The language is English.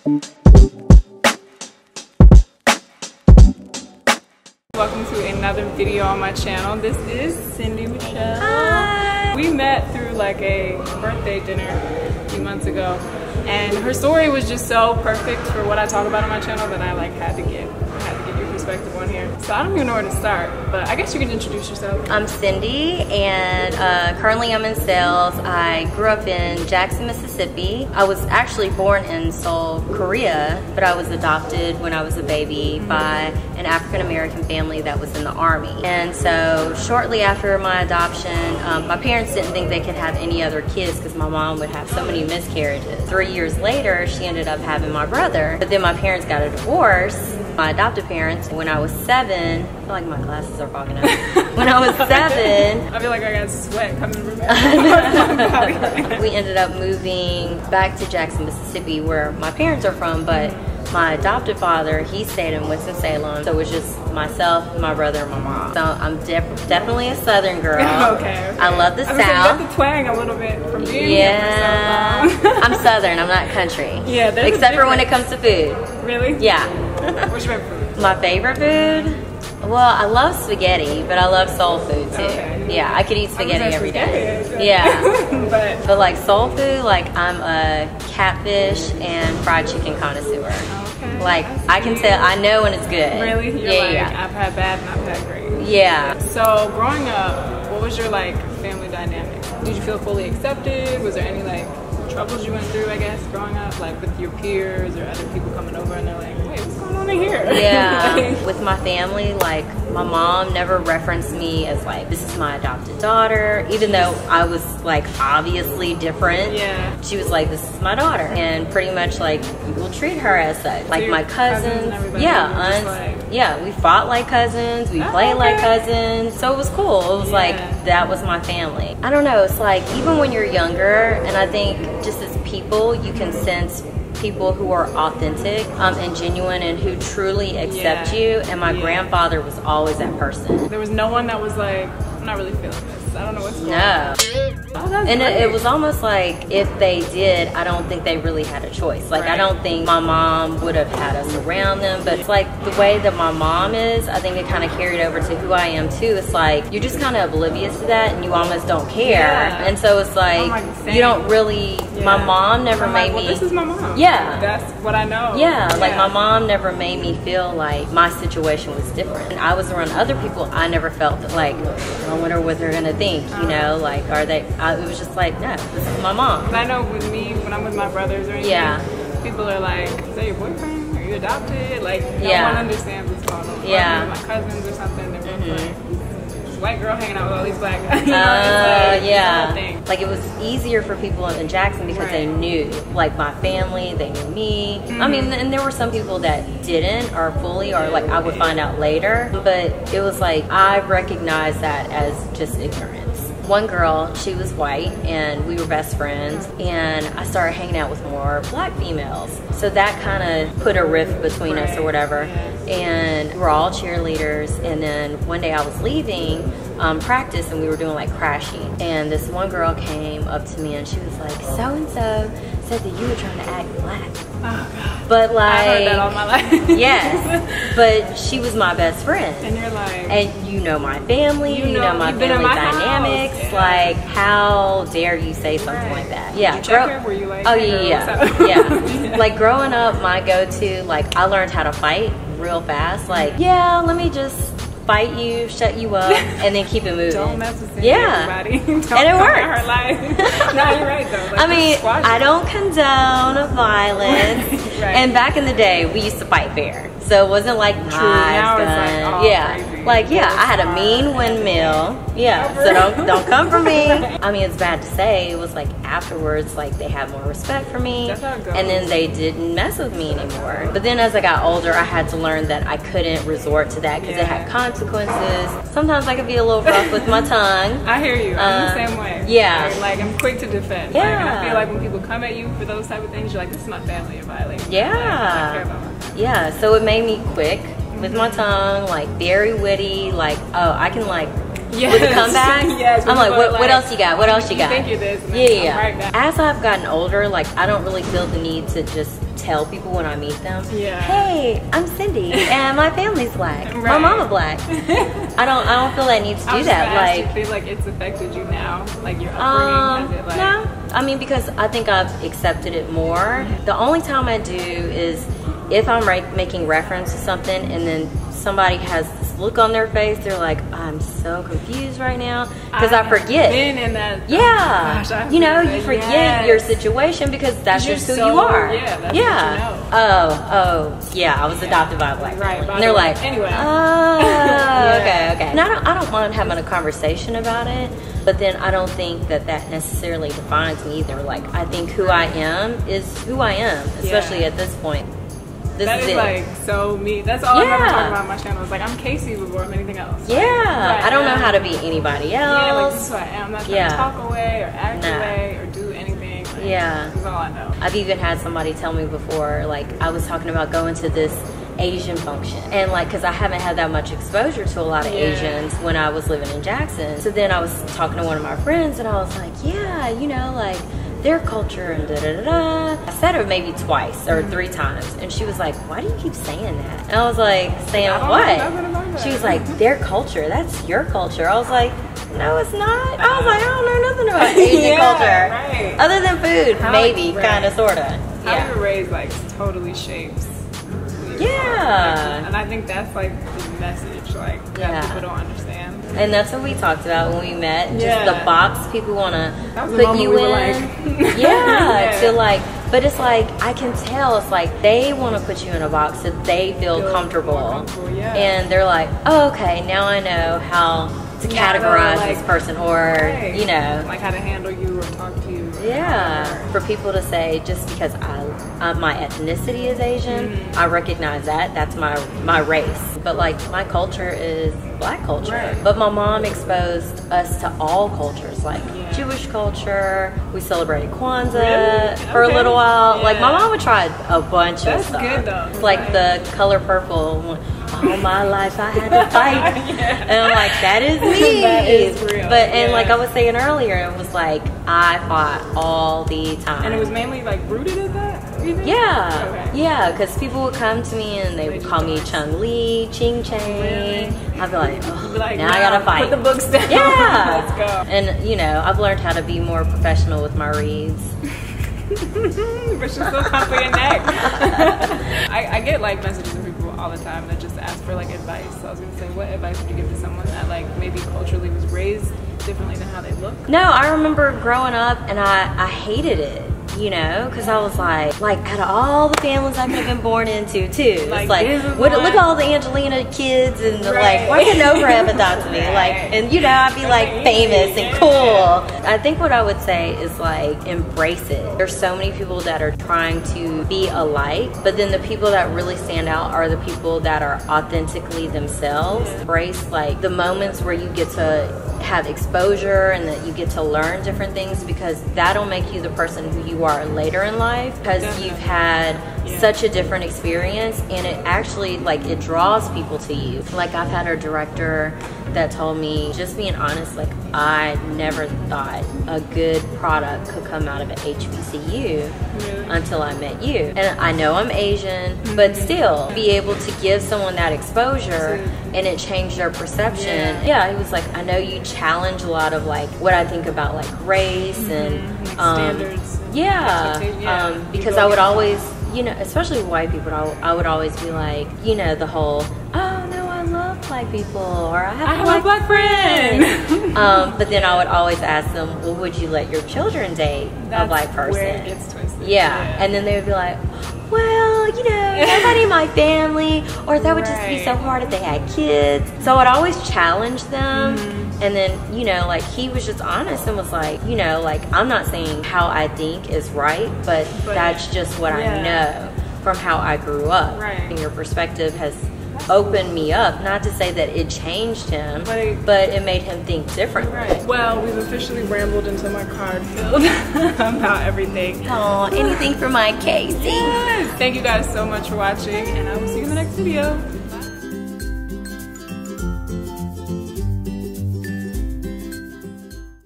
Welcome to another video on my channel. This is Cindy Michelle. Hi. We met through like a birthday dinner a few months ago, and her story was just so perfect for what I talk about on my channel that I like had to get your perspective on here. So I don't even know where to start, but I guess you can introduce yourself. I'm Cindy, and currently I'm in sales. I grew up in Jackson, Mississippi. I was actually born in Seoul, Korea, but I was adopted when I was a baby by an African-American family that was in the Army. And so shortly after my adoption, my parents didn't think they could have any other kids because my mom would have so many miscarriages. 3 years later, she ended up having my brother, but then my parents got a divorce. My adoptive parents, when I was 7, I feel like my glasses are fogging up. When I was 7, I feel like I got sweat coming from my we ended up moving back to Jackson, Mississippi, where my parents are from, but my adopted father, he stayed in Winston-Salem, so it was just myself, my brother, and my mom. So I'm definitely a Southern girl. Okay. I love the South. South. You got the twang a little bit from being here for so long. I'm Southern, I'm not country. Yeah, there's except for when it comes to food. Really? Yeah. What's your favorite food? My favorite food? Well, I love spaghetti, but I love soul food too. Okay. Yeah, I could eat spaghetti every day. Spaghetti. Yeah. but like soul food, like I'm a catfish and fried chicken connoisseur. Okay. Like I can tell, I know when it's good. Really? You're yeah, like, I've had bad and I've had great. Yeah. So growing up, what was your like family dynamic? Did you feel fully accepted? Was there any like troubles you went through, I guess, growing up, like with your peers or other people coming over and they're like, wait, what's going on in here? Yeah. Like, with my family, like my mom never referenced me as like, this is my adopted daughter, even though I was like obviously different. Yeah. She was like, this is my daughter, and pretty much like we will treat her as such. Like my cousins, yeah, we fought like cousins, we played like cousins, so it was cool. It was like, that was my family. I don't know, it's like even when you're younger, and I think just as people, you can sense people who are authentic and genuine and who truly accept you, and my grandfather was always that person. There was no one that was like, I'm not really feeling this, I don't know what's going on. No. And it was almost like if they did, I don't think they really had a choice. Like I don't think my mom would have had us around them, but it's like the way that my mom is, I think it kind of carried over to who I am too. It's like you're just kind of oblivious to that and you almost don't care. And so it's like you don't really, my mom never made me. Well, this is my mom. Yeah. That's what I know. Yeah, like my mom never made me feel like my situation was different. And I was around other people, I never felt that like, I wonder what they're gonna think, you know, like are they, it was just like, no, this is my mom. But I know with me, when I'm with my brothers or anything, people are like, is that your boyfriend? Are you adopted? Like, no one understands what's going on. Yeah. Or with my cousins or something, they're both like, this white girl hanging out with all these black guys. You know, it's like, yeah. Like it was easier for people in Jackson because they knew, like my family, they knew me. I mean, and there were some people that didn't or fully, or like I would find out later, but it was like, I recognized that as just ignorance. One girl, she was white and we were best friends, and I started hanging out with more black females. So that kind of put a rift between us or whatever. And we were all cheerleaders, and then one day I was leaving practice and we were doing like crashing. And this one girl came up to me and she was like, so-and-so said that you were trying to act black. Oh, God. But like, I heard that all my life. yes, but she was my best friend. And you're like, and you know my family, you know my family dynamics. Like, how dare you say something like that? Yeah. Did you check her? Were you like, oh yeah. Yeah. Like growing up, my go-to, like I learned how to fight real fast. Like, yeah, let me just fight you, shut you up, and then keep it moving. Don't mess with everybody. Don't and it worked. Her life. No, you're right though. Like, I mean, I don't condone violence. And back in the day, we used to fight fair. So it wasn't like knives, guns. I had a mean windmill. Yeah, so don't come for me. I mean, it's bad to say. It was like afterwards, like they had more respect for me, and then they didn't mess with me anymore. But then as I got older, I had to learn that I couldn't resort to that because it had consequences. Sometimes I could be a little rough with my tongue. I hear you. I'm the same way. Yeah. Like I'm quick to defend. Yeah. Like, and I feel like when people come at you for those type of things, you're like, this is my family, you're violating. Yeah. Like, I care about my family. Yeah. So it made me quick with my tongue, like very witty. Like, oh, I can like. With the comeback, I'm like, what else you got? What else you got? Think you're this, yeah. As I've gotten older, like I don't really feel the need to just tell people when I meet them, Yeah. hey, I'm Cindy and my family's black. My Right. mama black. I don't feel that need to I do was that. gonna ask, Like, do you feel like it's affected you now? Like your upbringing? Has it like no. I mean, because I think I've accepted it more. The only time I do is if I'm making reference to something and then somebody has this look on their face, they're like, I'm so confused right now because I forget. Been in that. Yeah, Gosh, I've you know, been in you that. forget Yes. your situation because that's You're just who so- you are. yeah, that's yeah. what you know. Oh, yeah. I was adopted by a black Right, family. by And they're the way. like, Anyway. oh, Yeah. okay. And I don't mind having a conversation about it, but then I don't think that necessarily defines me either. Like, I think who I am is who I am, especially Yeah. at this point. This That is is it. like so me. That's all I remember Yeah. talking about on my channel. It's like I'm Casey before I'm anything else. Yeah, Like, I don't know am. how to be anybody Yeah, like else. this is who I am. I'm not trying Yeah. to talk away or act Nah. away or do anything. Like, Yeah. this is all I know. I've even had somebody tell me before, like, I was talking about going to this Asian function. And, like, because I haven't had that much exposure to a lot of Yeah. Asians when I was living in Jackson. So then I was talking to one of my friends, and I was like, yeah, you know, like, their culture and da-da-da-da. I said it maybe twice or 3 times. And she was like, why do you keep saying that? And I was like, saying I don't know what? nothing about that. She was like, their culture, that's your culture. I was like, no, it's not. I was like, I don't know nothing about Asian Yeah, culture. right. Other than food, How- maybe, right. kind of, sort of. How Yeah. you were raised like totally shapes. who you Yeah. are. And I think that's like the message, like Yeah. that people don't understand. And that's what we talked about when we met. Just Yeah. the box people want to That was the put moment you we in. were like- yeah, Yeah. to like, but it's like, I can tell it's like they want to put you in a box so they feel Feel comfortable. more comfortable, yeah. And they're like, oh, okay, now I know how to Now I know, categorize like, this person, or, Right. you know. like how to handle you or talk to you. or Yeah, whatever. for people to say just because my ethnicity is Asian, Mm-hmm. I recognize that's my race. But like my culture is black culture. Right. But my mom exposed us to all cultures, like Yeah. Jewish culture. We celebrated Kwanzaa Really? for a Okay. little while. Like my Yeah. mom would try a bunch of That's stuff. good, though. Like Right. the color purple. All my life I had to fight, Yeah. and I'm like, that is me. That is real. But and Yeah. like I was saying earlier, it was like I fought all the time. And it was mainly like rooted in that. You think? Yeah, Okay. yeah, because people would come to me and they would call me Chung Li, Ching Chang. Really? I'd be like, You'd oh, be like, now I gotta fight. Put the books down. Yeah, Let's go. And you know, I've learned how to be more professional with my reads. But you're still comfy your neck. I get like messages from people all the time that just ask for like advice. So I was gonna say, what advice would you give to someone that like maybe culturally was raised differently than how they look? No, I remember growing up and I hated it. You know, because I was like out of all the families I could have been born into, too. Like, It's like, this is look what- at all the Angelina kids, and Right. like, why can Oprah have adopted me? Right. Like, and you know, I'd be like Amazing. famous and Yeah. cool. I think what I would say is like, embrace it. There's so many people that are trying to be alike, but then the people that really stand out are the people that are authentically themselves. Yeah. Embrace like the moments where you get to have exposure and that you get to learn different things, because that'll make you the person who you are later in life, because Definitely. you've had Yeah. such a different experience, and it actually like it draws people to you. Like I've had a director that told me, just being honest, like I never thought a good product could come out of an HBCU Really? until I met you. And I know I'm Asian, but still be able to give someone that exposure and it changed their perception. Yeah, he was like, I know you challenge a lot of like what I think about like race and Like standards. and yeah, expectations. Yeah. You because go I would against always, you know, especially white people, I would always be like, you know, the whole, oh no, I love black people, or I have a black friend. But then I would always ask them, well, would you let your children date a black person? Where it gets twisted. Yeah. And then they would be like, well, you know, nobody in my family, or that would just be so Right. hard if they had kids. So I'd always challenge them. Mm-hmm. And then, you know, like he was just honest and was like, you know, like I'm not saying how I think is right, but that's just what I yeah. know from how I grew up. Right. And your perspective has opened me up. Not to say that it changed him, But it made him think differently. Right. Well, we've officially rambled until my card filled about everything. Oh, anything for my Casey. Yes. Thank you guys so much for watching, and I will see you in the next video.